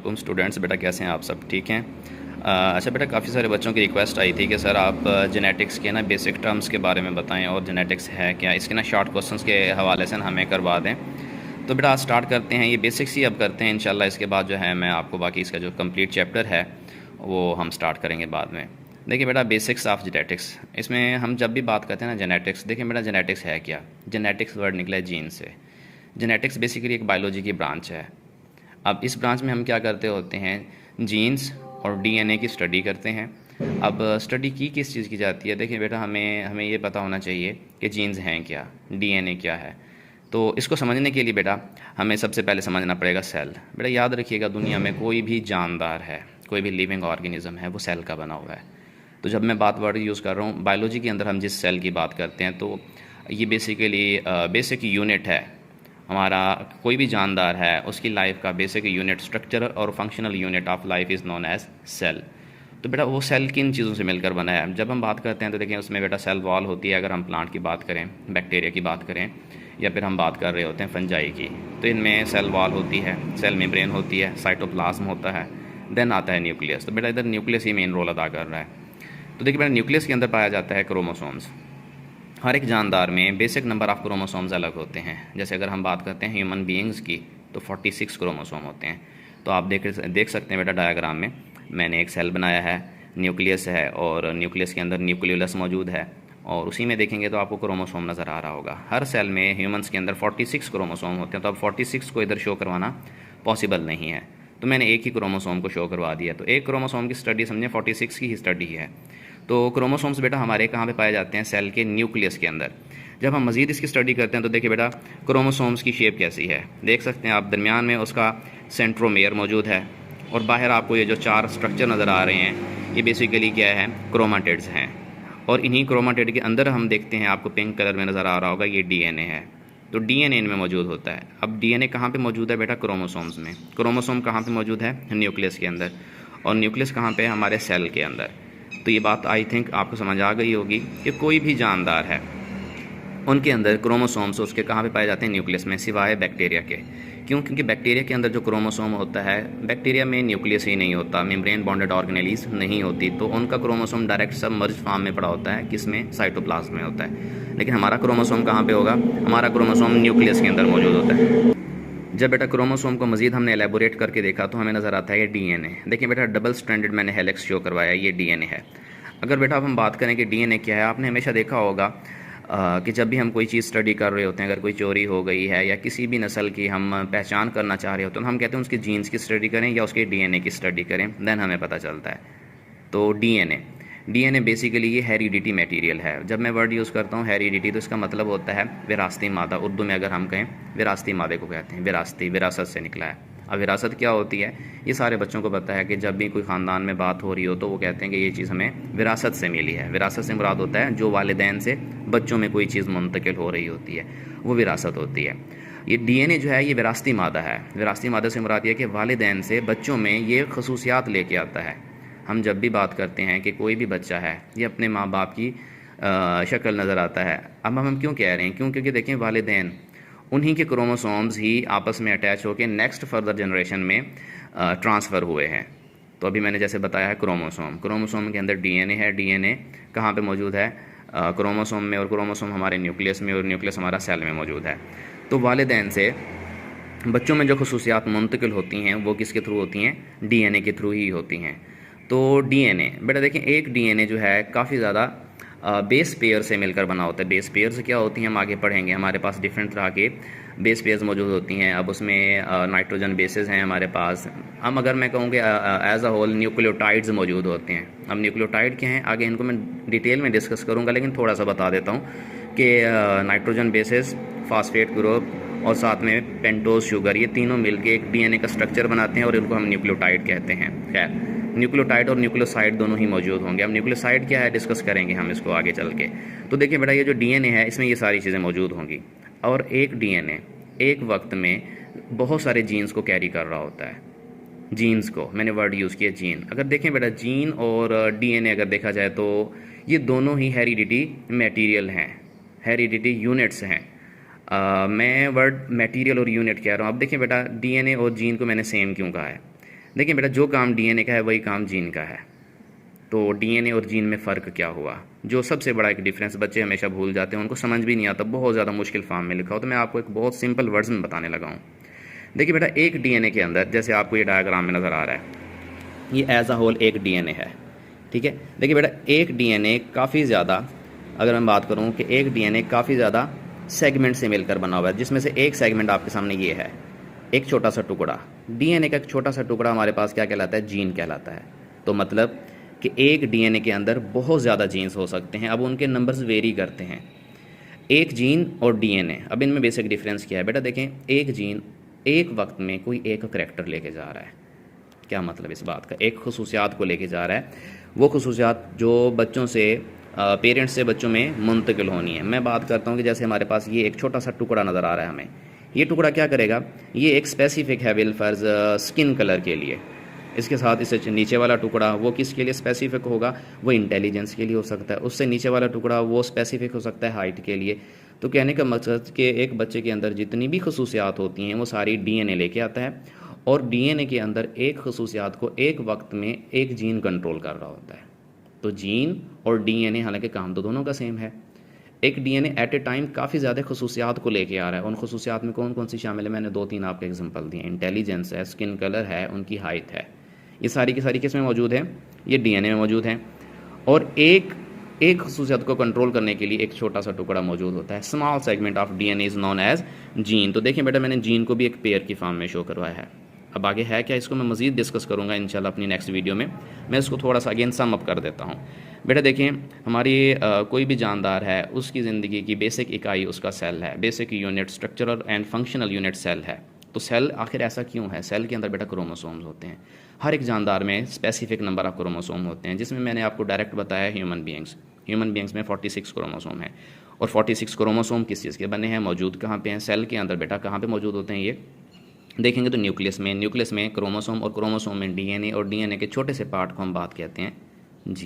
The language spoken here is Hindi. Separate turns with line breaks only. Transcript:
वालेकुम स्टूडेंट्स। बेटा कैसे हैं आप? सब ठीक हैं? अच्छा बेटा, काफ़ी सारे बच्चों की रिक्वेस्ट आई थी कि सर आप जेनेटिक्स के ना बेसिक टर्म्स के बारे में बताएं और जेनेटिक्स है क्या, इसके ना शॉर्ट क्वेश्चंस के हवाले से ना हमें करवा दें। तो बेटा आज स्टार्ट करते हैं, ये बेसिक्स ही अब करते हैं इंशाल्लाह। इसके बाद जो है मैं आपको बाकी इसका जो कंप्लीट चैप्टर है वो हम स्टार्ट करेंगे बाद में। देखिए बेटा, बेसिक्स ऑफ जेनेटिक्स, इसमें हम जब भी बात करते हैं ना जेनेटिक्स, देखिए बेटा जेनेटिक्स है क्या। जेनेटिक्स वर्ड निकला है जीन से। जेनेटिक्स बेसिकली एक बायोलॉजी की ब्रांच है। अब इस ब्रांच में हम क्या करते होते हैं, जीन्स और डीएनए की स्टडी करते हैं। अब स्टडी की किस चीज़ की जाती है? देखिए बेटा, हमें हमें ये पता होना चाहिए कि जीन्स हैं क्या, डीएनए क्या है। तो इसको समझने के लिए बेटा हमें सबसे पहले समझना पड़ेगा सेल। बेटा याद रखिएगा, दुनिया में कोई भी जानदार है, कोई भी लिविंग ऑर्गेनिज्म है, वो सेल का बना हुआ है। तो जब मैं बात वर्ड यूज़ कर रहा हूँ बायोलॉजी के अंदर, हम जिस सेल की बात करते हैं तो ये बेसिकली बेसिक यूनिट है। हमारा कोई भी जानदार है उसकी लाइफ का बेसिक यूनिट, स्ट्रक्चर और functional unit of life is known as cell. तो बेटा वो सेल किन चीज़ों से मिलकर बना है? जब हम बात करते हैं तो देखें उसमें बेटा सेल वॉल होती है, अगर हम प्लांट की बात करें, बैक्टीरिया की बात करें, या फिर हम बात कर रहे होते हैं फंजाई की, तो इनमें सेल वॉल होती है, सेल मेम्ब्रेन होती है, साइटोप्लाज्म होता है, देन आता है न्यूक्लियस। तो बेटा इधर न्यूक्लियस ही मेन रोल अदा कर रहा है। तो देखिए बेटा, न्यूक्लियस के अंदर पाया जाता है क्रोमोसोम्स। हर एक जानदार में बेसिक नंबर ऑफ़ क्रोमोसोम्स अलग होते हैं। जैसे अगर हम बात करते हैं ह्यूमन बीइंग्स की तो 46 क्रोमोसोम होते हैं। तो आप देख सकते हैं बेटा डायग्राम में, मैंने एक सेल बनाया है, न्यूक्लियस है और न्यूक्लियस के अंदर न्यूक्लियोलस मौजूद है, और उसी में देखेंगे तो आपको क्रोमोसोम नज़र आ रहा होगा। हर सेल में ह्यूमंस के अंदर 46 क्रोमोसोम होते हैं। तो अब 46 को इधर शो करवाना पॉसिबल नहीं है, तो मैंने एक ही क्रोमोसोम को शो करवा दिया। तो एक क्रोमोसोम की स्टडी समझे 46 की ही स्टडी है। तो क्रोमोसोम्स बेटा हमारे कहाँ पे पाए जाते हैं? सेल के न्यूक्लियस के अंदर। जब हम मज़ीद इसकी स्टडी करते हैं तो देखिए बेटा क्रोमोसोम्स की शेप कैसी है, देख सकते हैं आप, दरमियान में उसका सेंट्रोमेयर मौजूद है, और बाहर आपको ये जो चार स्ट्रक्चर नज़र आ रहे हैं ये बेसिकली क्या है? क्रोमाटिड्स हैं। और इन्हीं क्रोमाटिड के अंदर हम देखते हैं, आपको पिंक कलर में नज़र आ रहा होगा, ये डीएनए है। तो डीएनए इनमें मौजूद होता है। अब डीएनए कहाँ पे मौजूद है बेटा? क्रोमोसोम्स में। क्रोमोसोम कहाँ पे मौजूद है? न्यूक्लियस के अंदर। और न्यूक्लियस कहाँ पे है? हमारे सेल के अंदर। तो ये बात आई थिंक आपको समझ आ गई होगी कि कोई भी जानदार है उनके अंदर क्रोमोसोम्स उसके कहाँ पे पाए जाते हैं? न्यूक्लियस में, सिवाय बैक्टीरिया के। क्यों? क्योंकि बैक्टीरिया के अंदर जो क्रोमोसोम होता है, बैक्टीरिया में न्यूक्लियस ही नहीं होता, मेम्ब्रेन बॉन्डेड ऑर्गेनेलीज नहीं होती, तो उनका क्रोमोसोम डायरेक्ट सबमर्ज फॉर्म में पड़ा होता है, किसमें? साइटोप्लाज्म में होता है। लेकिन हमारा क्रोमोसोम कहाँ पे होगा? हमारा क्रोमोसोम न्यूक्लियस के अंदर मौजूद होता है। जब बेटा क्रोमोसोम को मजीद हमने एलेबोरेट करके देखा तो हमें नज़र आता है ये डीएनए। देखिए बेटा, डबल स्ट्रैंडेड मैंने हेलिक्स शो करवाया, ये डीएनए है। अगर बेटा अब हम बात करें कि डीएनए क्या है, आपने हमेशा देखा होगा कि जब भी हम कोई चीज़ स्टडी कर रहे होते हैं, अगर कोई चोरी हो गई है या किसी भी नस्ल की हम पहचान करना चाह रहे होते हैं, तो हम कहते हैं उसके जीन्स की स्टडी करें या उसके डीएनए की स्टडी करें, देन हमें पता चलता है। तो डीएनए बेसिकली ये हेरिडिटी मटेरियल है। जब मैं वर्ड यूज़ करता हूँ हेरिडिटी, तो इसका मतलब होता है विरासती मादा। उर्दू में अगर हम कहें विरासती मादे को कहते हैं, विरासती, विरासत से निकला है। अब विरासत क्या होती है? ये सारे बच्चों को पता है कि जब भी कोई ख़ानदान में बात हो रही हो तो वो कहते हैं कि ये चीज़ हमें विरासत से मिली है। विरासत से मुराद होता है जो वालिदैन से बच्चों में कोई चीज़ मुंतकिल हो रही होती है, वो विरासत होती है। ये डीएनए जो है ये विरासती मादा है। विरासती मादा से मुराद ये कि वालिदैन से बच्चों में ये खसूसियात लेके आता है। हम जब भी बात करते हैं कि कोई भी बच्चा है ये अपने माँ बाप की शक्ल नज़र आता है। अब हम क्यों कह रहे हैं? क्यों? क्योंकि देखें वालिदैन उन्हीं के क्रोमोसोम्स ही आपस में अटैच होकर नेक्स्ट फर्दर जनरेशन में ट्रांसफ़र हुए हैं। तो अभी मैंने जैसे बताया है क्रोमोसोम के अंदर डीएनए है। डीएनए कहाँ पे मौजूद है? क्रोमोसोम में, और क्रोमोसोम हमारे न्यूक्लियस में, और न्यूक्लियस हमारा सेल में मौजूद है। तो वालिदैन से बच्चों में जो खसूसियात मुंतकिल होती हैं वो किसके थ्रू होती हैं? डीएनए के थ्रू ही होती हैं। तो डीएनए बेटा देखें, एक डीएनए जो है काफ़ी ज़्यादा बेस पेयर से मिलकर बना होता है। बेस पेयर्स क्या होती हैं हम आगे पढ़ेंगे। हमारे पास डिफरेंट तरह के बेस पेयर्स मौजूद होती हैं। अब उसमें नाइट्रोजन बेसेस हैं हमारे पास। हम अगर मैं कहूँ कि एज अ होल न्यूक्लियोटाइड्स मौजूद होते हैं। अब न्यूक्लियोटाइड क्या हैं आगे इनको मैं डिटेल में डिस्कस करूँगा, लेकिन थोड़ा सा बता देता हूँ कि नाइट्रोजन बेसेस, फास्फेट ग्रुप और साथ में पेंटोज शुगर, ये तीनों मिलके एक डीएनए का स्ट्रक्चर बनाते हैं और इनको हम न्यूक्लियोटाइड कहते हैं। खैर, न्यूक्लियोटाइड और न्यूक्लियोसाइड दोनों ही मौजूद होंगे। अब न्यूक्लियोसाइड क्या है डिस्कस करेंगे हम इसको आगे चल के। तो देखिए बेटा, ये जो डीएनए है इसमें ये सारी चीज़ें मौजूद होंगी, और एक डीएनए एक वक्त में बहुत सारे जीन्स को कैरी कर रहा होता है। जीन्स को मैंने वर्ड यूज़ किया जीन। अगर देखें बेटा, जीन और डीएनए अगर देखा जाए तो ये दोनों ही हेरिडिटी मटेरियल हैं, हेरिडिटी यूनिट्स हैं। मैं वर्ड मटेरियल और यूनिट कह रहा हूँ। अब देखिए बेटा, डीएनए और जीन को मैंने सेम क्यों कहा है? देखिए बेटा, जो काम डीएनए का है वही काम जीन का है। तो डीएनए और जीन में फ़र्क क्या हुआ, जो सबसे बड़ा एक डिफरेंस बच्चे हमेशा भूल जाते हैं, उनको समझ भी नहीं आता, बहुत ज़्यादा मुश्किल फॉर्म में लिखा हो, तो मैं आपको एक बहुत सिंपल वर्जन बताने लगा हूँ। देखिए बेटा, एक डीएनए के अंदर, जैसे आपको ये डायग्राम में नज़र आ रहा है, ये एज अ होल एक डीएनए है, ठीक है। देखिए बेटा, एक डीएनए काफ़ी ज़्यादा, अगर मैं बात करूँ कि एक डीएनए काफ़ी ज़्यादा सेगमेंट से मिलकर बना हुआ है, जिसमें से एक सेगमेंट आपके सामने ये है, एक छोटा सा टुकड़ा। डीएनए का एक छोटा सा टुकड़ा हमारे पास क्या कहलाता है, जीन कहलाता है। तो मतलब कि एक डीएनए के अंदर बहुत ज़्यादा जीन्स हो सकते हैं। अब उनके नंबर्स वेरी करते हैं। एक जीन और डीएनए, अब इनमें बेसिक डिफरेंस क्या है बेटा, देखें, एक जीन एक वक्त में कोई एक करैक्टर लेके जा रहा है। क्या मतलब इस बात का, एक खसूसियात को लेके जा रहा है, वो खसूसियात जो बच्चों से, पेरेंट्स से बच्चों में मुंतकिल होनी है। मैं बात करता हूँ कि जैसे हमारे पास ये एक छोटा सा टुकड़ा नज़र आ रहा है हमें, ये टुकड़ा क्या करेगा, ये एक स्पेसिफिक है विल फर्ज स्किन कलर के लिए। इसके साथ इससे नीचे वाला टुकड़ा वो किसके लिए स्पेसिफिक होगा, वो इंटेलिजेंस के लिए हो सकता है। उससे नीचे वाला टुकड़ा वो स्पेसिफिक हो सकता है हाइट के लिए। तो कहने का मकसद कि एक बच्चे के अंदर जितनी भी खसूसियात होती हैं वो सारी डीएनए लेके आता है, और डीएनए के अंदर एक खसूसियात को एक वक्त में एक जीन कंट्रोल कर रहा होता है। तो जीन और डीएनए, हालांकि काम तो दोनों का सेम है, एक डीएनए एट ए टाइम काफ़ी ज़्यादा खसूसियात को लेके आ रहा है। उन खसूसियात में कौन कौन सी शामिल है, मैंने 2-3 आपके एग्जांपल दिए, इंटेलिजेंस है, स्किन कलर है, उनकी हाइट है, ये सारी की सारी किस में मौजूद है, ये डीएनए में मौजूद है। और एक खसूसियत को कंट्रोल करने के लिए एक छोटा सा टुकड़ा मौजूद होता है, small segment of DNA is known as gene. तो देखिए बेटा, मैंने जीन को भी एक पेयर की फॉर्म में शो करवाया है। अब आगे है क्या, इसको मैं मज़ीद डिस्कस करूँगा इंशाल्लाह अपनी नेक्स्ट वीडियो में। मैं इसको थोड़ा सा अगेन सम अप कर देता हूँ। बेटा देखिए, हमारी कोई भी जानदार है, उसकी ज़िंदगी की बेसिक इकाई उसका सेल है, basic unit, structural and functional unit cell है। तो सेल आखिर ऐसा क्यों है, सेल के अंदर बेटा क्रोमोसोम्स होते हैं। हर एक जानदार में स्पेसिफिक नंबर ऑफ क्रोमोसोम होते हैं, जिसमें मैंने आपको डायरेक्ट बताया ह्यूमन बींग्स में 46 क्रोमोसोम है। और 46 क्रोमोसोम किस चीज़ के बने हैं, मौजूद कहाँ पे हैं, सेल के अंदर बेटा कहाँ पे मौजूद होते हैं, ये देखेंगे तो न्यूक्लियस में क्रोमोसोम, और क्रोमोसोम में डीएनए, और डीएनए के छोटे से पार्ट को हम बात कहते हैं